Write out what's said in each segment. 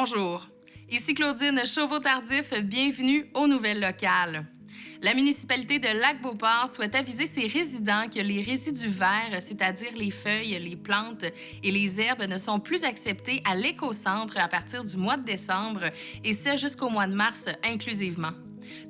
Bonjour, ici Claudine Chauveau-Tardif, bienvenue aux nouvelles locales. La municipalité de Lac-Beauport souhaite aviser ses résidents que les résidus verts, c'est-à-dire les feuilles, les plantes et les herbes, ne sont plus acceptés à l'écocentre à partir du mois de décembre et ce jusqu'au mois de mars inclusivement.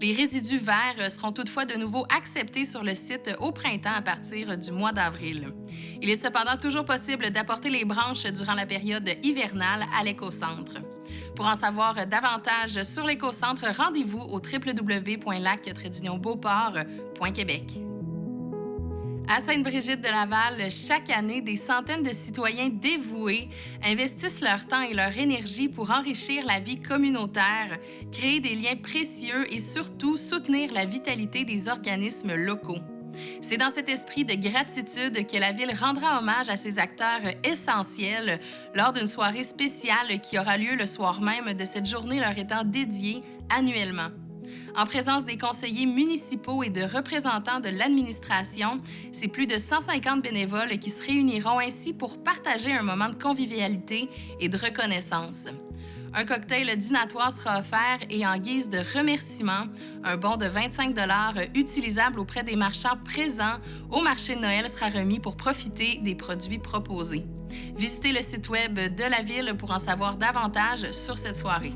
Les résidus verts seront toutefois de nouveau acceptés sur le site au printemps à partir du mois d'avril. Il est cependant toujours possible d'apporter les branches durant la période hivernale à l'écocentre. Pour en savoir davantage sur l'écocentre, rendez-vous au www.lac-beauport.québec. À Sainte-Brigitte-de-Laval, chaque année, des centaines de citoyens dévoués investissent leur temps et leur énergie pour enrichir la vie communautaire, créer des liens précieux et surtout soutenir la vitalité des organismes locaux. C'est dans cet esprit de gratitude que la Ville rendra hommage à ces acteurs essentiels lors d'une soirée spéciale qui aura lieu le soir même de cette journée leur étant dédiée annuellement. En présence des conseillers municipaux et de représentants de l'administration, c'est plus de 150 bénévoles qui se réuniront ainsi pour partager un moment de convivialité et de reconnaissance. Un cocktail dînatoire sera offert et en guise de remerciement, un bon de 25 $ utilisable auprès des marchands présents au marché de Noël sera remis pour profiter des produits proposés. Visitez le site web de la Ville pour en savoir davantage sur cette soirée.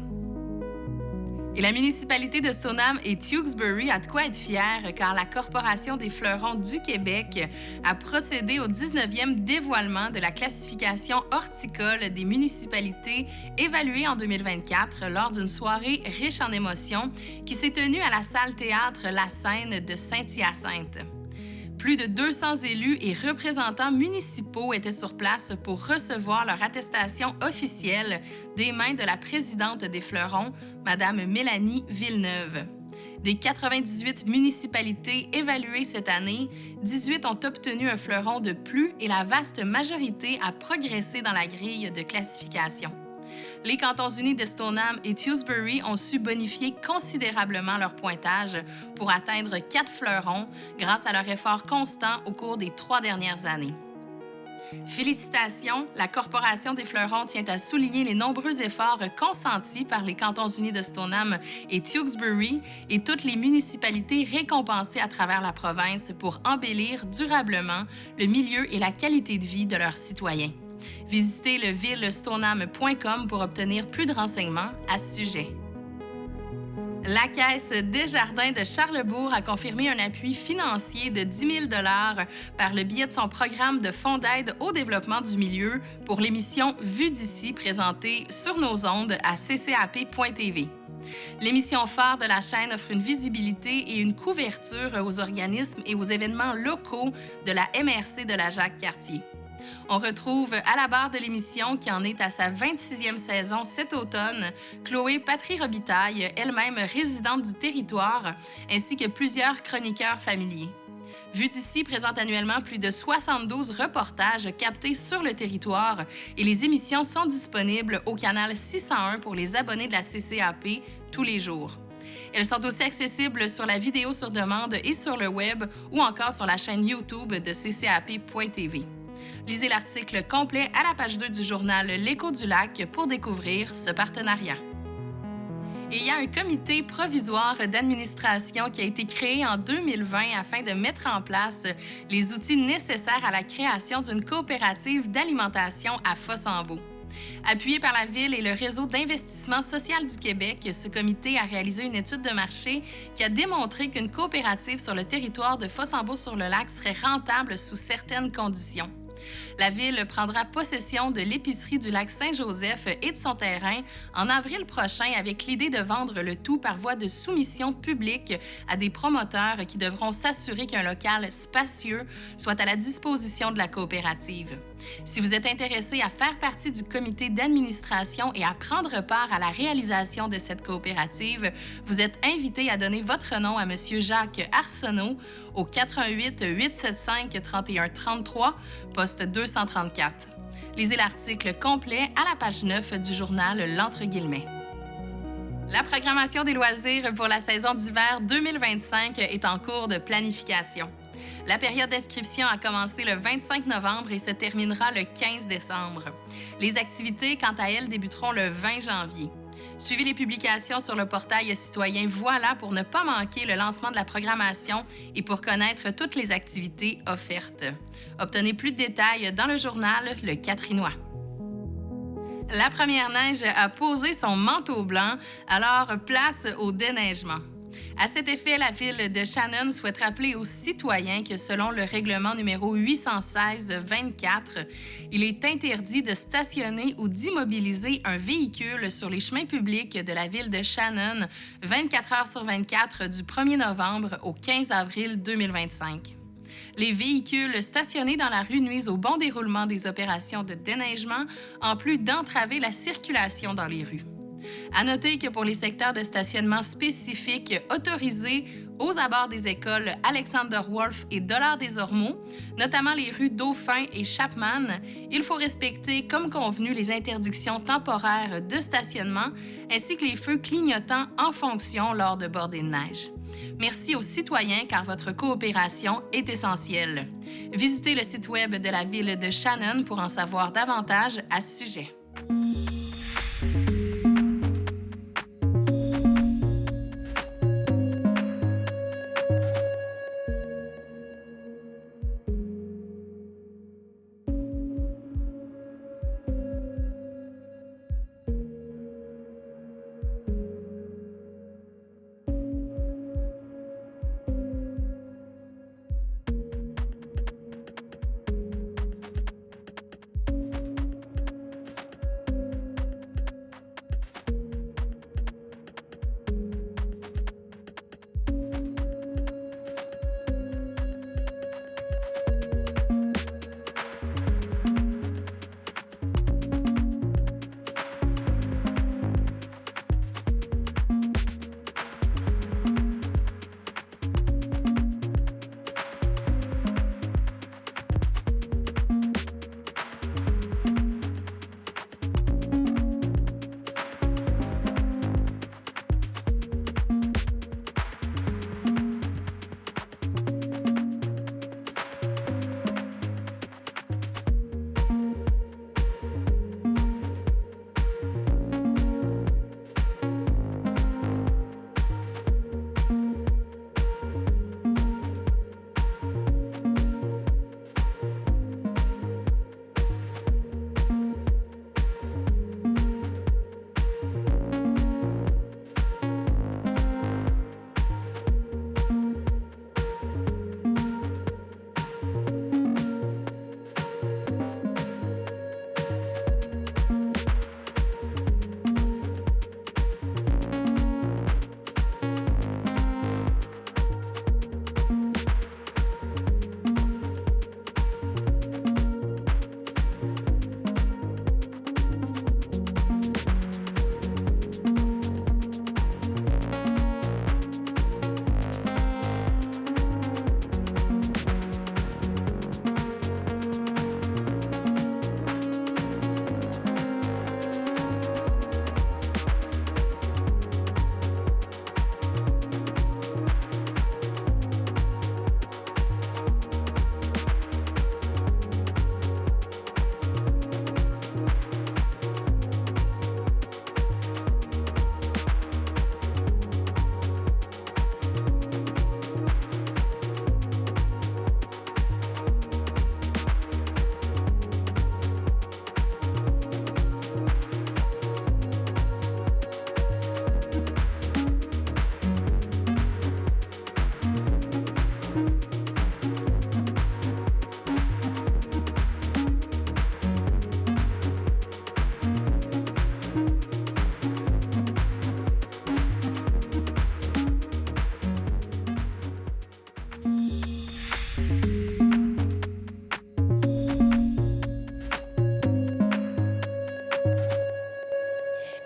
Et la municipalité de Stoneham et Tewksbury a de quoi être fière car la Corporation des fleurons du Québec a procédé au 19e dévoilement de la classification horticole des municipalités évaluées en 2024 lors d'une soirée riche en émotions qui s'est tenue à la salle théâtre La Scène de Saint-Hyacinthe. Plus de 200 élus et représentants municipaux étaient sur place pour recevoir leur attestation officielle des mains de la présidente des Fleurons, Mme Mélanie Villeneuve. Des 98 municipalités évaluées cette année, 18 ont obtenu un fleuron de plus et la vaste majorité a progressé dans la grille de classification. Les cantons unis de Stoneham et Tewksbury ont su bonifier considérablement leur pointage pour atteindre 4 fleurons grâce à leur effort constant au cours des 3 dernières années. Félicitations, la Corporation des fleurons tient à souligner les nombreux efforts consentis par les cantons unis de Stoneham et Tewksbury et toutes les municipalités récompensées à travers la province pour embellir durablement le milieu et la qualité de vie de leurs citoyens. Visitez le villestoneham.com pour obtenir plus de renseignements à ce sujet. La Caisse Desjardins de Charlesbourg a confirmé un appui financier de 10 000 $ par le biais de son programme de fonds d'aide au développement du milieu pour l'émission Vue d'ici présentée sur nos ondes à ccap.tv. L'émission phare de la chaîne offre une visibilité et une couverture aux organismes et aux événements locaux de la MRC de la Jacques-Cartier. On retrouve à la barre de l'émission, qui en est à sa 26e saison cet automne, Chloé Patry-Robitaille, elle-même résidente du territoire, ainsi que plusieurs chroniqueurs familiers. Vue d'ici présente annuellement plus de 72 reportages captés sur le territoire et les émissions sont disponibles au canal 601 pour les abonnés de la CCAP tous les jours. Elles sont aussi accessibles sur la vidéo sur demande et sur le web ou encore sur la chaîne YouTube de ccap.tv. Lisez l'article complet à la page 2 du journal L'Écho du Lac pour découvrir ce partenariat. Et il y a un comité provisoire d'administration qui a été créé en 2020 afin de mettre en place les outils nécessaires à la création d'une coopérative d'alimentation à Fossambeau. Appuyé par la Ville et le Réseau d'investissement social du Québec, ce comité a réalisé une étude de marché qui a démontré qu'une coopérative sur le territoire de Fossambeau-sur-le-Lac serait rentable sous certaines conditions. La Ville prendra possession de l'épicerie du lac Saint-Joseph et de son terrain en avril prochain avec l'idée de vendre le tout par voie de soumission publique à des promoteurs qui devront s'assurer qu'un local spacieux soit à la disposition de la coopérative. Si vous êtes intéressé à faire partie du comité d'administration et à prendre part à la réalisation de cette coopérative, vous êtes invité à donner votre nom à M. Jacques Arsenault au 88 875 31 33, poste 234. Lisez l'article complet à la page 9 du journal L'Entre-Guillemets. La programmation des loisirs pour la saison d'hiver 2025 est en cours de planification. La période d'inscription a commencé le 25 novembre et se terminera le 15 décembre. Les activités, quant à elles, débuteront le 20 janvier. Suivez les publications sur le portail citoyen Voilà pour ne pas manquer le lancement de la programmation et pour connaître toutes les activités offertes. Obtenez plus de détails dans le journal Le Catrinois. La première neige a posé son manteau blanc, alors place au déneigement. À cet effet, la Ville de Shannon souhaite rappeler aux citoyens que selon le règlement numéro 816-24, il est interdit de stationner ou d'immobiliser un véhicule sur les chemins publics de la Ville de Shannon 24 heures sur 24 du 1er novembre au 15 avril 2025. Les véhicules stationnés dans la rue nuisent au bon déroulement des opérations de déneigement, en plus d'entraver la circulation dans les rues. À noter que pour les secteurs de stationnement spécifiques autorisés aux abords des écoles Alexander Wolf et Dollard-des-Ormeaux, notamment les rues Dauphin et Chapman, il faut respecter comme convenu les interdictions temporaires de stationnement ainsi que les feux clignotants en fonction lors de bordées de neige. Merci aux citoyens car votre coopération est essentielle. Visitez le site web de la Ville de Shannon pour en savoir davantage à ce sujet.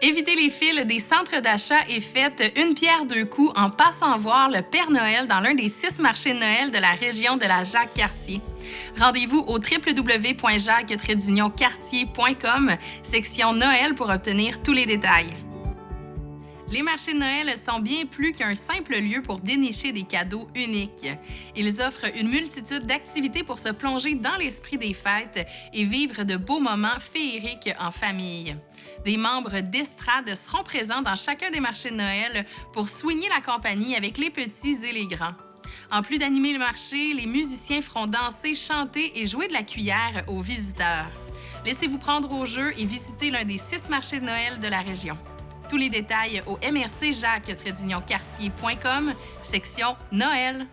Évitez les files des centres d'achat et faites une pierre deux coups en passant voir le Père Noël dans l'un des 6 marchés de Noël de la région de la Jacques-Cartier. Rendez-vous au www.jacques-cartier.com, section Noël pour obtenir tous les détails. Les marchés de Noël sont bien plus qu'un simple lieu pour dénicher des cadeaux uniques. Ils offrent une multitude d'activités pour se plonger dans l'esprit des fêtes et vivre de beaux moments féeriques en famille. Des membres d'estrade seront présents dans chacun des marchés de Noël pour soigner la compagnie avec les petits et les grands. En plus d'animer le marché, les musiciens feront danser, chanter et jouer de la cuillère aux visiteurs. Laissez-vous prendre au jeu et visitez l'un des 6 marchés de Noël de la région. Tous les détails au mrcjacques-cartier.com, section Noël.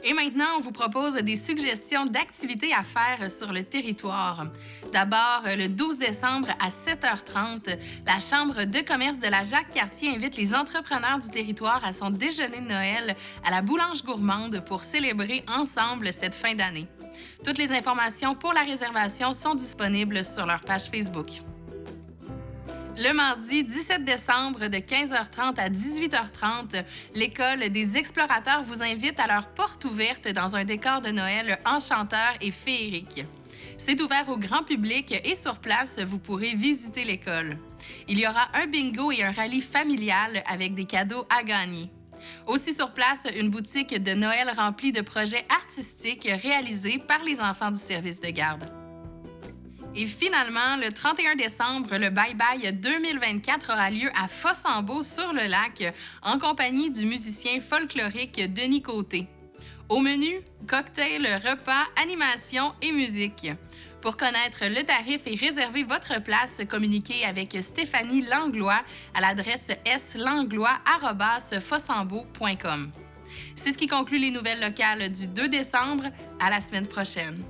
Et maintenant, on vous propose des suggestions d'activités à faire sur le territoire. D'abord, le 12 décembre à 7h30, la Chambre de commerce de la Jacques-Cartier invite les entrepreneurs du territoire à son déjeuner de Noël à la Boulange Gourmande pour célébrer ensemble cette fin d'année. Toutes les informations pour la réservation sont disponibles sur leur page Facebook. Le mardi 17 décembre de 15h30 à 18h30, l'École des explorateurs vous invite à leur porte ouverte dans un décor de Noël enchanteur et féerique. C'est ouvert au grand public et sur place, vous pourrez visiter l'école. Il y aura un bingo et un rallye familial avec des cadeaux à gagner. Aussi sur place, une boutique de Noël remplie de projets artistiques réalisés par les enfants du service de garde. Et finalement, le 31 décembre, le Bye Bye 2024 aura lieu à Fossambeau-sur-le-Lac en compagnie du musicien folklorique Denis Côté. Au menu, cocktail, repas, animation et musique. Pour connaître le tarif et réserver votre place, communiquez avec Stéphanie Langlois à l'adresse slanglois@fossambeau.com. C'est ce qui conclut les nouvelles locales du 2 décembre. À la semaine prochaine.